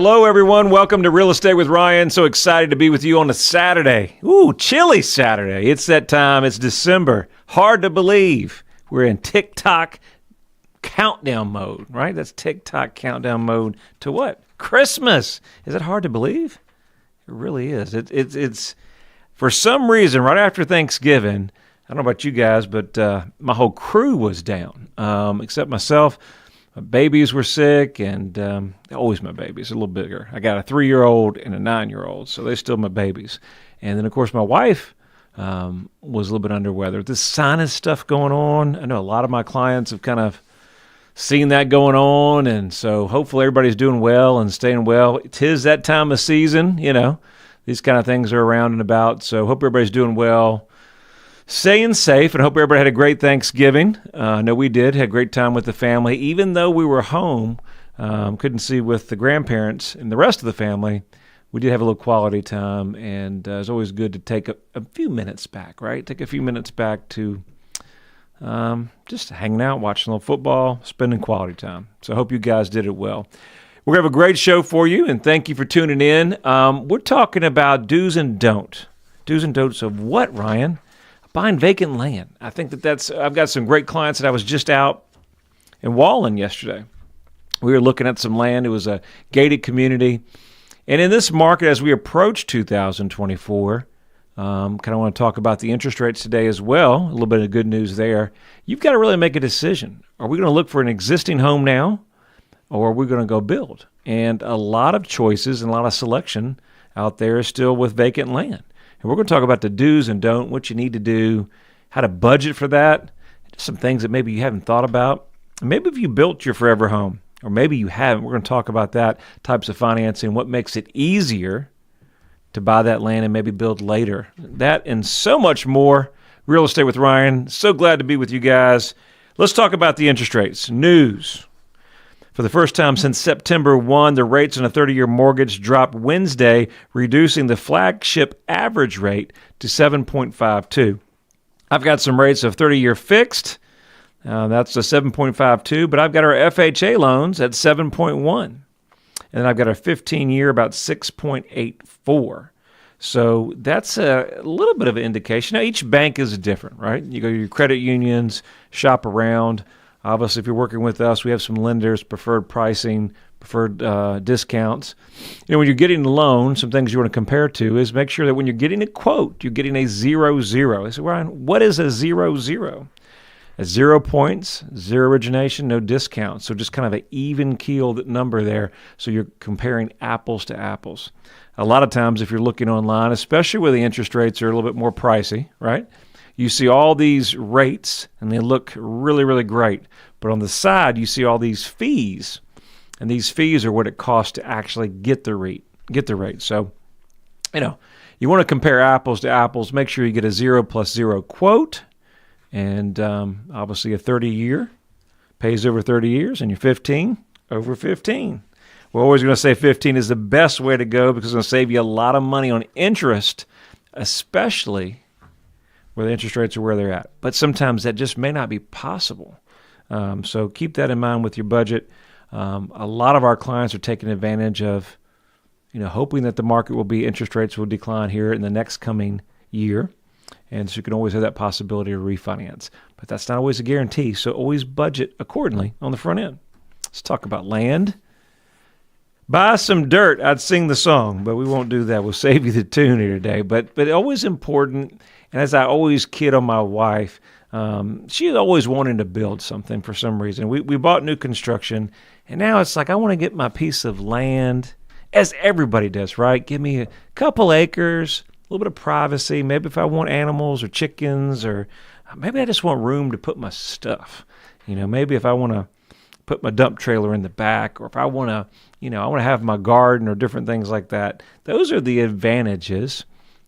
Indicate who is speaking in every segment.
Speaker 1: hello, everyone. Welcome to Real Estate with Ryan. So excited to be with you on a Saturday. Ooh, chilly Saturday. It's that time. It's December. Hard to believe. We're in TikTok countdown mode, right? That's TikTok countdown mode to what? Christmas. Is it hard to believe? It really is. It's for some reason, right after Thanksgiving, I don't know about you guys, but my whole crew was down, except myself. My babies were sick, and always my babies, a little bigger. I got a 3-year-old and a 9-year-old, so they're still my babies. And then, of course, my wife was a little bit under weather. This sinus stuff going on, I know a lot of my clients have kind of seen that going on, and so hopefully everybody's doing well and staying well. 'Tis that time of season, you know. These kind of things are around and about, so hope everybody's doing well. Staying safe, and hope everybody had a great Thanksgiving. I know we did. Had a great time with the family. Even though we were home, couldn't see with the grandparents and the rest of the family, we did have a little quality time, and it's always good to take a few minutes back, right? Take a few minutes back to just hanging out, watching a little football, spending quality time. So I hope you guys did it well. We're going to have a great show for you, and thank you for tuning in. We're talking about do's and don'ts. Do's and don'ts of what, Ryan? Buying vacant land. I think I've got some great clients that I was just out in Wallen yesterday. We were looking at some land. It was a gated community. And in this market, as we approach 2024, kind of want to talk about the interest rates today as well. A little bit of good news there. You've got to really make a decision. Are we going to look for an existing home now, or are we going to go build? And a lot of choices and a lot of selection out there is still with vacant land. And we're going to talk about the do's and don'ts, what you need to do, how to budget for that, just some things that maybe you haven't thought about. And maybe if you built your forever home, or maybe you haven't, we're going to talk about that, types of financing, what makes it easier to buy that land and maybe build later. That and so much more. Real Estate with Ryan. So glad to be with you guys. Let's talk about the interest rates. News. For the first time since September 1, the rates on a 30-year mortgage dropped Wednesday, reducing the flagship average rate to 7.52. I've got some rates of 30-year fixed. That's a 7.52, but I've got our FHA loans at 7.1. And then I've got a 15-year about 6.84. So that's a little bit of an indication. Now, each bank is different, right? You go to your credit unions, shop around. Obviously, if you're working with us, we have some lenders, preferred pricing, preferred discounts. You know, when you're getting a loan, some things you want to compare to is make sure that when you're getting a quote, you're getting a 0-0. I said, Ryan, what is a 0-0? At 0 points, zero origination, no discount. So just kind of an even keeled number there. So you're comparing apples to apples. A lot of times if you're looking online, especially where the interest rates are a little bit more pricey, right? You see all these rates and they look really, really great. But on the side, you see all these fees. And these fees are what it costs to actually get the rate. So, you know, you want to compare apples to apples. Make sure you get a 0+0 quote. And obviously a 30-year pays over 30 years, and your 15 over 15. We're always going to say 15 is the best way to go because it's going to save you a lot of money on interest, especially where the interest rates are where they're at. But sometimes that just may not be possible. So keep that in mind with your budget. A lot of our clients are taking advantage of, you know, hoping that the market will be, interest rates will decline here in the next coming year. And so you can always have that possibility of refinance. But that's not always a guarantee, so always budget accordingly on the front end. Let's talk about land. Buy some dirt. I'd sing the song, but we won't do that. We'll save you the tune here today. But always important, and as I always kid on my wife, she's always wanting to build something for some reason. We bought new construction, and now it's like I want to get my piece of land, as everybody does, right? Give me a couple acres, a little bit of privacy. Maybe if I want animals or chickens, or maybe I just want room to put my stuff. You know, maybe if I want to put my dump trailer in the back, or if I want to, you know, I want to have my garden or different things like that. Those are the advantages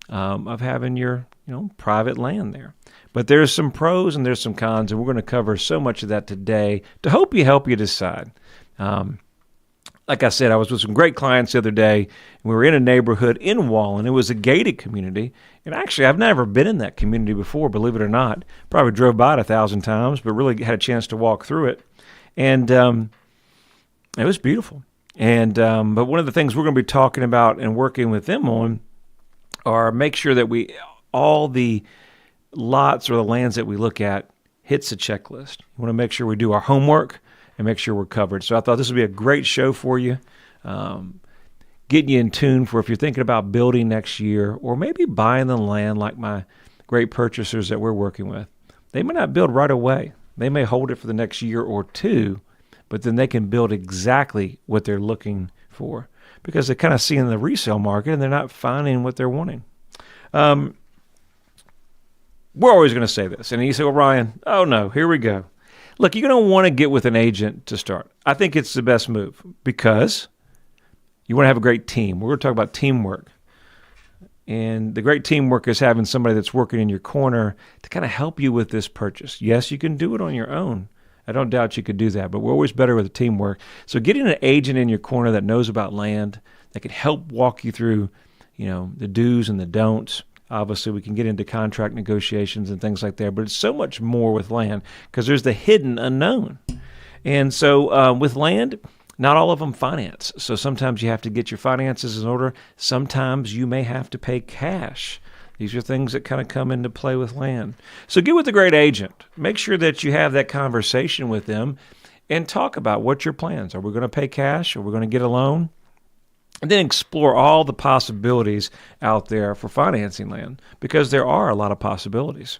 Speaker 1: of having your, you know, private land there. But there's some pros and there's some cons, and we're going to cover so much of that today to help you decide. Like I said, I was with some great clients the other day, and we were in a neighborhood in Wallen. It was a gated community, and actually, I've never been in that community before, believe it or not. Probably drove by it 1,000 times, but really had a chance to walk through it. And it was beautiful. And but one of the things we're going to be talking about and working with them on are make sure that all the lots or the lands that we look at hits a checklist. We want to make sure we do our homework and make sure we're covered. So I thought this would be a great show for you, getting you in tune for if you're thinking about building next year or maybe buying the land like my great purchasers that we're working with. They may not build right away. They may hold it for the next year or two, but then they can build exactly what they're looking for because they're kind of seeing the resale market and they're not finding what they're wanting. We're always going to say this. And you say, well, Ryan, oh no, here we go. Look, you're going to want to get with an agent to start. I think it's the best move because you want to have a great team. We're going to talk about teamwork. And the great teamwork is having somebody that's working in your corner to kind of help you with this purchase. Yes, you can do it on your own. I don't doubt you could do that, but we're always better with teamwork. So getting an agent in your corner that knows about land, that can help walk you through, the do's and the don'ts. Obviously, we can get into contract negotiations and things like that, but it's so much more with land because there's the hidden unknown. And so with land, not all of them finance. So sometimes you have to get your finances in order. Sometimes you may have to pay cash. These are things that kind of come into play with land. So get with a great agent. Make sure that you have that conversation with them and talk about what your plans are. Are we going to pay cash? Are we going to get a loan? And then explore all the possibilities out there for financing land because there are a lot of possibilities.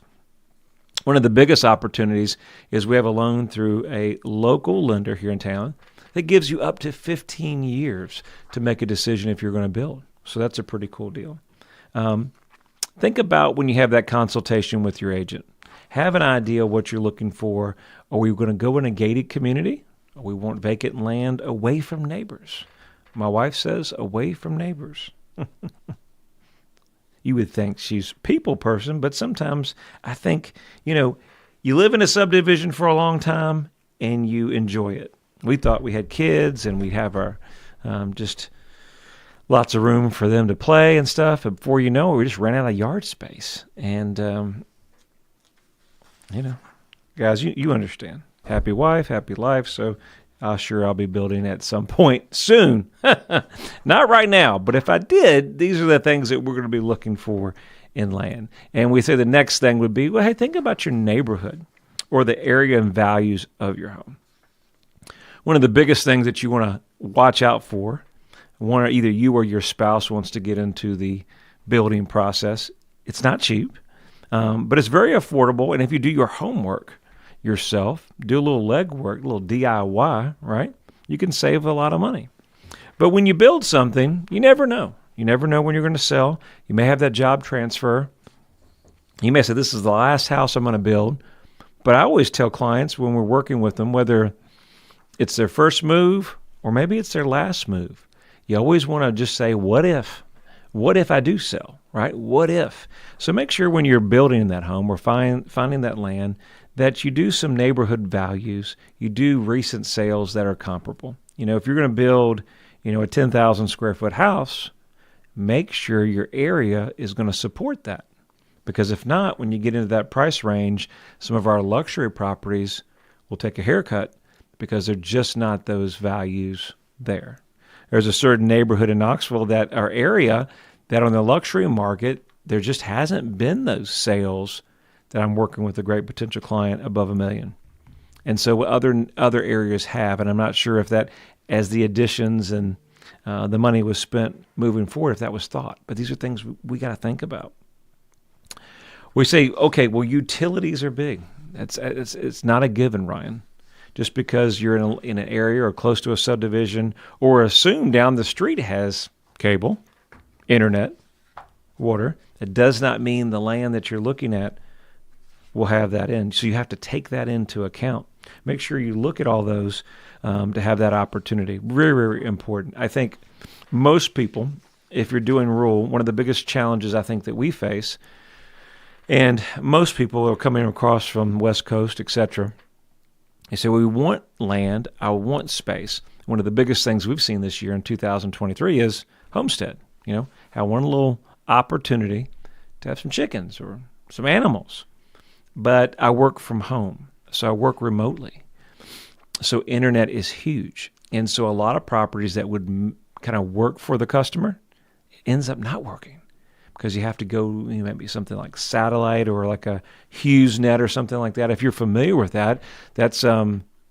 Speaker 1: One of the biggest opportunities is we have a loan through a local lender here in town that gives you up to 15 years to make a decision if you're going to build. So that's a pretty cool deal. Think about when you have that consultation with your agent. Have an idea what you're looking for. Are we going to go in a gated community? Or we want vacant land away from neighbors? My wife says away from neighbors. You would think she's a people person, but sometimes I think, you live in a subdivision for a long time and you enjoy it. We thought we had kids and we'd have our just lots of room for them to play and stuff. And before you know it, we just ran out of yard space. And, guys, you understand. Happy wife, happy life. So I'll be building at some point soon. Not right now, but if I did, these are the things that we're going to be looking for in land. And we say the next thing would be, well, hey, think about your neighborhood or the area and values of your home. One of the biggest things that you want to watch out for, either you or your spouse wants to get into the building process. It's not cheap, but it's very affordable. And if you do your homework yourself, do a little legwork, a little DIY, right? You can save a lot of money. But when you build something, you never know. You never know when you're going to sell. You may have that job transfer. You may say, this is the last house I'm going to build. But I always tell clients when we're working with them, whether it's their first move or maybe it's their last move, you always want to just say, what if? What if I do sell, right? What if? So make sure when you're building that home or finding that land that you do some neighborhood values, you do recent sales that are comparable. If you're going to build, a 10,000 square foot house, make sure your area is going to support that. Because if not, when you get into that price range, some of our luxury properties will take a haircut because they're just not those values there. There's a certain neighborhood in Knoxville that our area that on the luxury market, there just hasn't been those sales that I'm working with a great potential client above $1 million. And so other areas have, and I'm not sure if that, as the additions and the money was spent moving forward, if that was thought. But these are things we got to think about. We say, okay, well, utilities are big. It's not a given, Ryan. Just because you're in an area or close to a subdivision or assume down the street has cable, internet, water, it does not mean the land that you're looking at will have that in. So you have to take that into account. Make sure you look at all those to have that opportunity. Very, very important. I think most people, if you're doing rural, one of the biggest challenges I think that we face, and most people are coming across from West Coast, etc., they say, well, we want land, I want space. One of the biggest things we've seen this year in 2023 is homestead. Have one little opportunity to have some chickens or some animals. But I work from home, so I work remotely. So internet is huge. And so a lot of properties that would kind of work for the customer ends up not working because you have to go, maybe something like satellite or like a HughesNet or something like that. If you're familiar with that, that's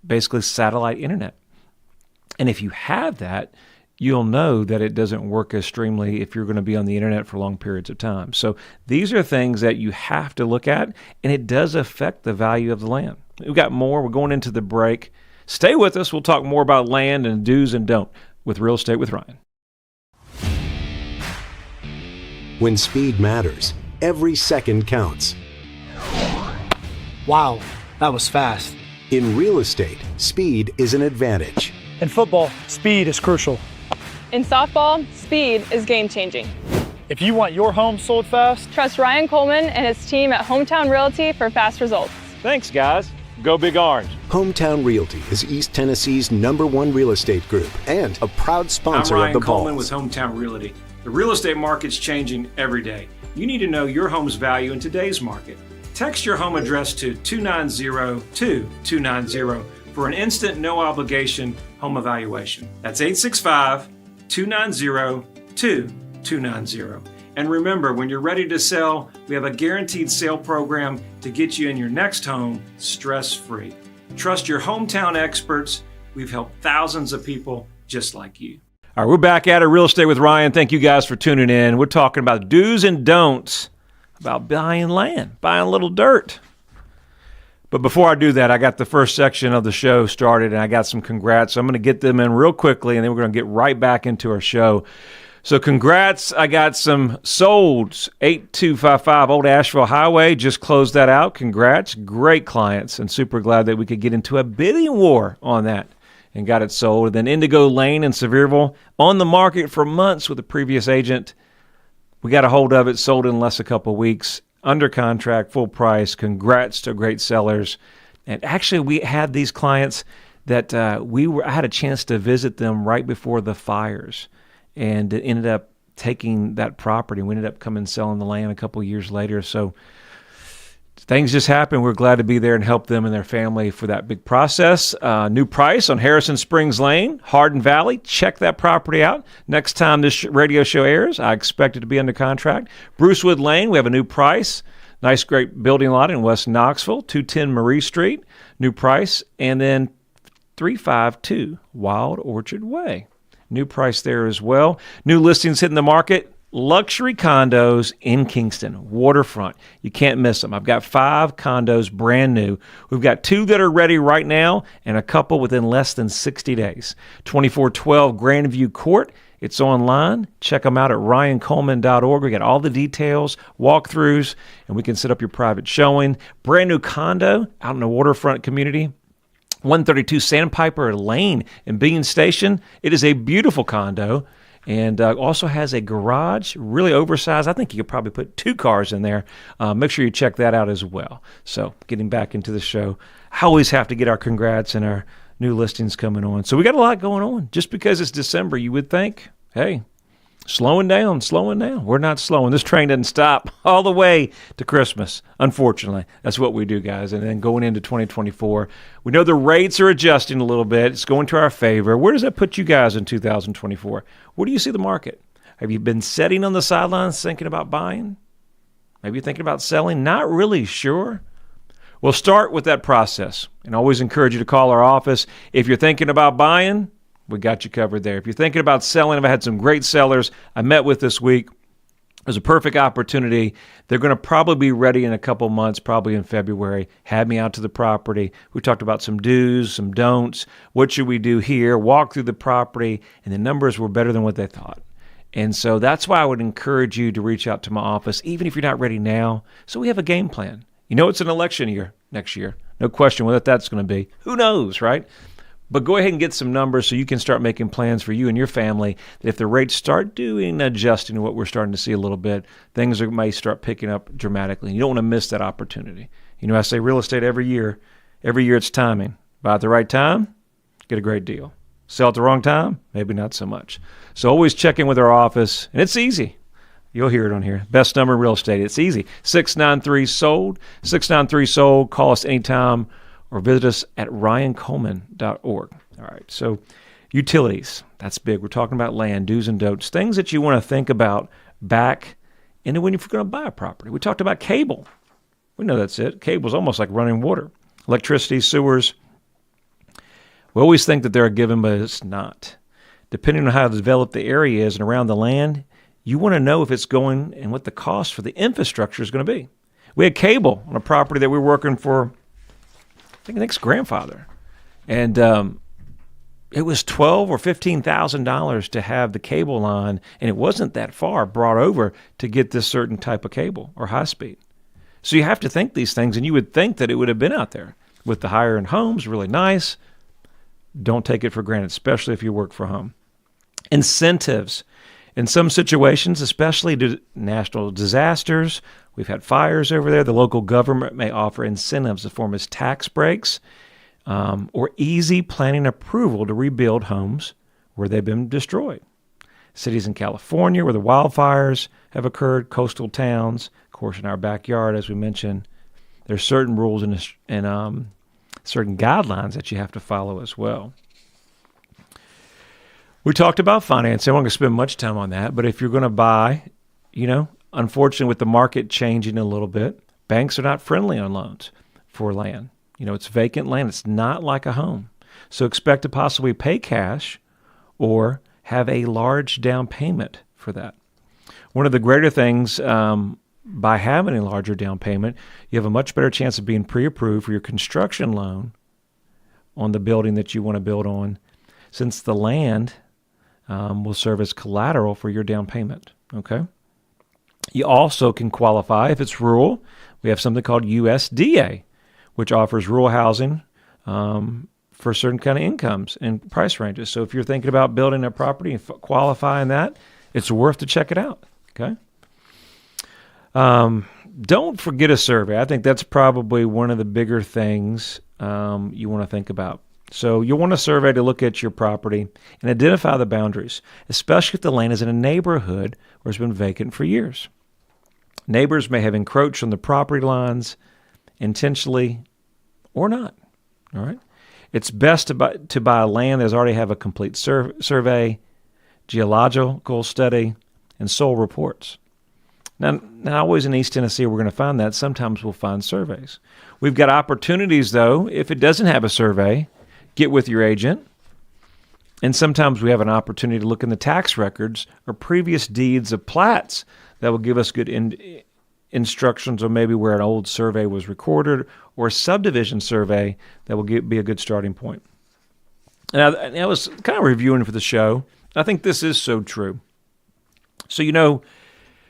Speaker 1: basically satellite internet. And if you have that, you'll know that it doesn't work as streamly if you're going to be on the internet for long periods of time. So these are things that you have to look at, and it does affect the value of the land. We've got more. We're going into the break. Stay with us. We'll talk more about land and do's and don't with Real Estate with Ryan.
Speaker 2: When speed matters, every second counts.
Speaker 3: Wow, that was fast.
Speaker 2: In real estate, speed is an advantage.
Speaker 3: In football, speed is crucial.
Speaker 4: In softball, speed is game-changing.
Speaker 3: If you want your home sold fast,
Speaker 4: Trust Ryan Coleman and his team at Hometown Realty for fast results.
Speaker 1: Thanks, guys. Go Big Orange.
Speaker 2: Hometown Realty is East Tennessee's #1 real estate group and a proud sponsor
Speaker 1: I'm
Speaker 2: of
Speaker 1: Ryan
Speaker 2: the
Speaker 1: Coleman
Speaker 2: Balls.
Speaker 1: with Hometown Realty. The real estate market's changing every day. You need to know your home's value in today's market. Text your home address to 290-2290 for an instant, no obligation home evaluation. That's 865-290-2290. And remember, when you're ready to sell, we have a guaranteed sale program to get you in your next home stress-free. Trust your hometown experts. We've helped thousands of people just like you. All right, we're back at it, Real Estate with Ryan. Thank you guys for tuning in. We're talking about do's and don'ts about buying land, buying a little dirt. But before I do that, I got the first section of the show started, and I got some congrats. So I'm going to get them in real quickly, and then we're going to get right back into our show. So congrats. I got some solds. 8255 Old Asheville Highway. Just closed that out. Congrats. Great clients, and super glad that we could get into a bidding war on that and got it sold. And then Indigo Lane in Sevierville, on the market for months with a previous agent. We got a hold of it, sold in less than a couple of weeks, under contract, full price. Congrats to great sellers. And actually, we had these clients that I had a chance to visit them right before the fires, and it ended up taking that property. We ended up coming and selling the land a couple of years later. So things just happen. We're glad to be there and help them and their family for that big process. New price on Harrison Springs Lane, Hardin Valley. Check that property out. Next time this radio show airs, I expect it to be under contract. Brucewood Lane, we have a new price. Nice, great building lot in West Knoxville, 210 Marie Street. New price. And then 352 Wild Orchard Way. New price there as well. New listings hitting the market. Luxury condos in Kingston, waterfront. You can't miss them. I've got 5 condos brand new. We've got 2 that are ready right now and a couple within less than 60 days. 2412 Grandview Court. It's online. Check them out at ryancoleman.org. We got all the details, walkthroughs, and we can set up your private showing. Brand new condo out in the waterfront community. 132 Sandpiper Lane in Bean Station. It is a beautiful condo. And also has a garage, really oversized. I think you could probably put 2 cars in there. Make sure you check that out as well. So getting back into the show, I always have to get our congrats and our new listings coming on. So we got a lot going on. Just because it's December, you would think, hey, slowing down. We're not slowing. This train doesn't stop all the way to Christmas, unfortunately. That's what we do, guys. And then going into 2024, we know the rates are adjusting a little bit. It's going to our favor. Where does that put you guys in 2024? Where do you see the market? Have you been sitting on the sidelines thinking about buying? Maybe you're thinking about selling? Not really sure. We'll start with that process, and I always encourage you to call our office. If you're thinking about buying, we got you covered there. If you're thinking about selling, I've had some great sellers I met with this week. It was a perfect opportunity. They're going to probably be ready in a couple months, probably in February. Had me out to the property. We talked about some do's, some don'ts. What should we do here? Walk through the property, and the numbers were better than what they thought. And so that's why I would encourage you to reach out to my office, even if you're not ready now. So we have a game plan. You know it's an election year next year. No question what that's going to be. Who knows, right? But go ahead and get some numbers so you can start making plans for you and your family that if the rates start adjusting to what we're starting to see a little bit, things may start picking up dramatically. You don't want to miss that opportunity. You know, I say real estate every year it's timing. Buy at the right time, get a great deal. Sell at the wrong time, maybe not so much. So always check in with our office, and it's easy. You'll hear it on here. Best number in real estate. It's easy. 693-SOLD. 693-SOLD. Call us anytime or visit us at ryancoleman.org. All right, so Utilities, that's big. We're talking about land, do's and don'ts, things that you want to think about back into when you're going to buy a property. We talked about cable. We know that's it. Cable's almost like running water. Electricity, sewers. We always think that they're a given, but it's not. Depending on how developed the area is and around the land, you want to know if it's going and what the cost for the infrastructure is going to be. We had cable on a property that we were working for, I think, Nick's grandfather. And it was $12,000 or $15,000 to have the cable line, and it wasn't that far brought over to get this certain type of cable or high speed. So you have to think these things, and you would think that it would have been out there with the higher-end homes, really nice. Don't take it for granted, especially if you work for home. Incentives. In some situations, especially national disasters, we've had fires over there, the local government may offer incentives in the form of tax breaks or easy planning approval to rebuild homes where they've been destroyed. Cities in California where the wildfires have occurred, coastal towns, of course in our backyard, as we mentioned, there's certain rules and certain guidelines that you have to follow as well. We talked about financing. I'm not going to spend much time on that, but if you're going to buy, unfortunately with the market changing a little bit, banks are not friendly on loans for land. It's vacant land. It's not like a home. So expect to possibly pay cash or have a large down payment for that. One of the greater things by having a larger down payment, you have a much better chance of being pre-approved for your construction loan on the building that you want to build on, since the land will serve as collateral for your down payment, okay? You also can qualify if it's rural. We have something called USDA, which offers rural housing for certain kind of incomes and price ranges. So if you're thinking about building a property and qualifying that, it's worth to check it out, okay? Don't forget a survey. I think that's probably one of the bigger things you want to think about. So you'll want a survey to look at your property and identify the boundaries, especially if the land is in a neighborhood where it's been vacant for years. Neighbors may have encroached on the property lines intentionally or not. All right. It's best to buy land that already have a complete survey, geological study, and soil reports. Now, not always in East Tennessee we're going to find that. Sometimes we'll find surveys. We've got opportunities, though, if it doesn't have a survey, get with your agent. And sometimes we have an opportunity to look in the tax records or previous deeds of plats that will give us good instructions on maybe where an old survey was recorded or a subdivision survey that will be a good starting point. And I was kind of reviewing for the show. I think this is so true. So,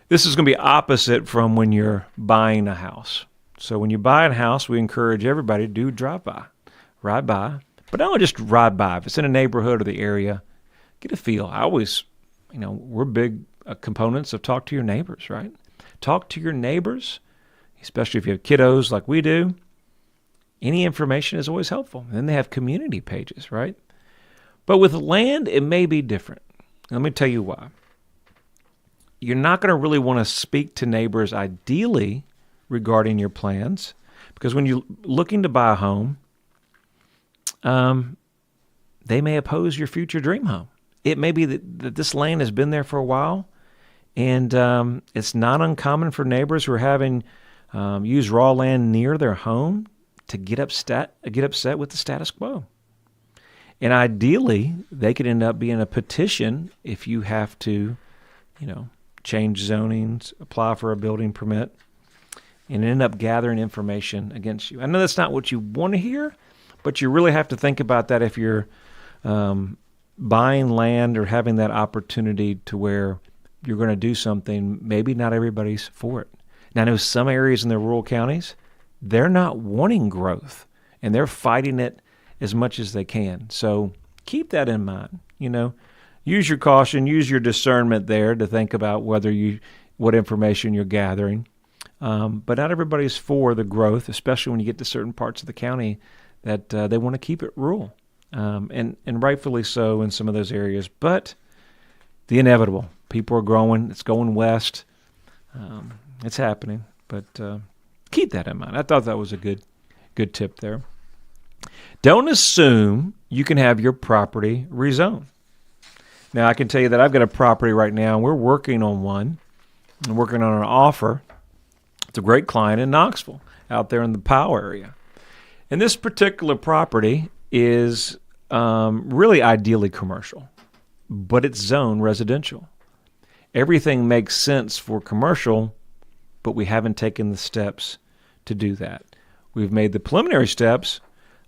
Speaker 1: this is going to be opposite from when you're buying a house. So when you buy a house, we encourage everybody to do drive-by, ride by. But not just ride by. If it's in a neighborhood or the area, get a feel. I always, we're big components of talk to your neighbors, right? Talk to your neighbors, especially if you have kiddos like we do. Any information is always helpful. And then they have community pages, right? But with land, it may be different. Let me tell you why. You're not going to really want to speak to neighbors ideally regarding your plans, because when you're looking to buy a home, they may oppose your future dream home. It may be that this land has been there for a while, and it's not uncommon for neighbors who are having used raw land near their home to get upset with the status quo. And ideally, they could end up being a petition if you have to, change zonings, apply for a building permit, and end up gathering information against you. I know that's not what you want to hear, but you really have to think about that if you're buying land or having that opportunity to where you're going to do something. Maybe not everybody's for it. Now, I know some areas in the rural counties, they're not wanting growth, and they're fighting it as much as they can. So keep that in mind. Use your caution, use your discernment there to think about what information you're gathering. But not everybody's for the growth, especially when you get to certain parts of the county that they want to keep it rural, and rightfully so in some of those areas. But the inevitable, people are growing, it's going west, it's happening. But keep that in mind. I thought that was a good tip there. Don't assume you can have your property rezoned. Now, I can tell you that I've got a property right now, and we're working on one. I'm working on an offer. It's a great client in Knoxville, out there in the Powell area. And this particular property is really ideally commercial, but it's zoned residential. Everything makes sense for commercial, but we haven't taken the steps to do that. We've made the preliminary steps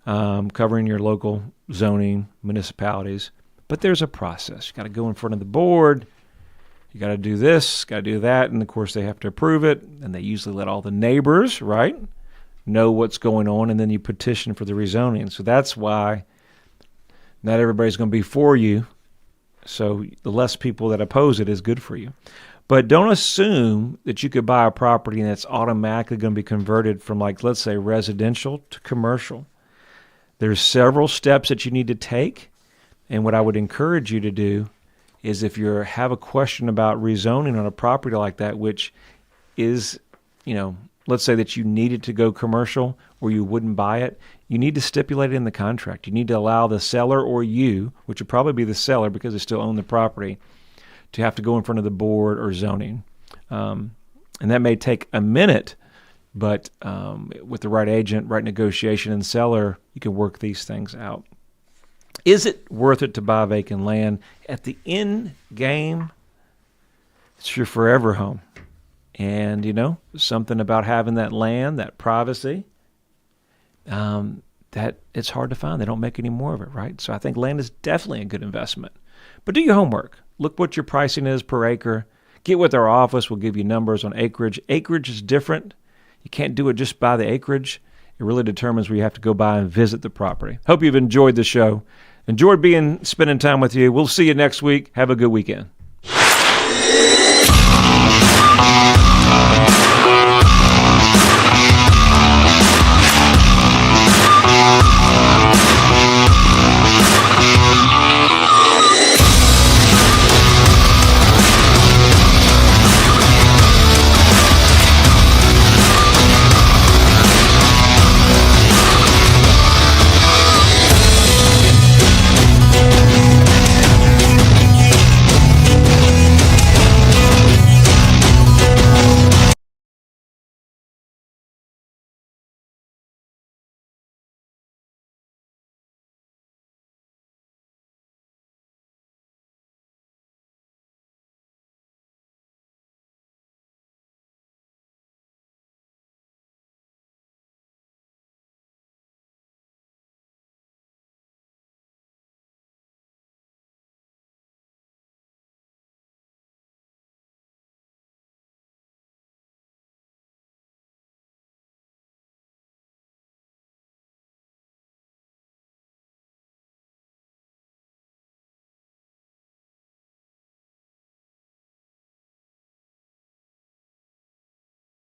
Speaker 1: covering your local zoning municipalities, but there's a process. You got to go in front of the board. You got to do this, got to do that, and of course they have to approve it, and they usually let all the neighbors, right, know what's going on, and then you petition for the rezoning. So that's why not everybody's going to be for you. So the less people that oppose it is good for you. But don't assume that you could buy a property and it's automatically going to be converted from, like, let's say, residential to commercial. There's several steps that you need to take. And what I would encourage you to do is, if you have a question about rezoning on a property like that, which is, let's say that you needed to go commercial or you wouldn't buy it, you need to stipulate it in the contract. You need to allow the seller or you, which would probably be the seller because they still own the property, to have to go in front of the board or zoning. And that may take a minute, but with the right agent, right negotiation, and seller, you can work these things out. Is it worth it to buy vacant land? At the end game, it's your forever home. And, something about having that land, that privacy, that it's hard to find. They don't make any more of it, right? So I think land is definitely a good investment. But do your homework. Look what your pricing is per acre. Get with our office. We'll give you numbers on acreage. Acreage is different. You can't do it just by the acreage. It really determines where you have to go by and visit the property. Hope you've enjoyed the show. Enjoyed spending time with you. We'll see you next week. Have a good weekend.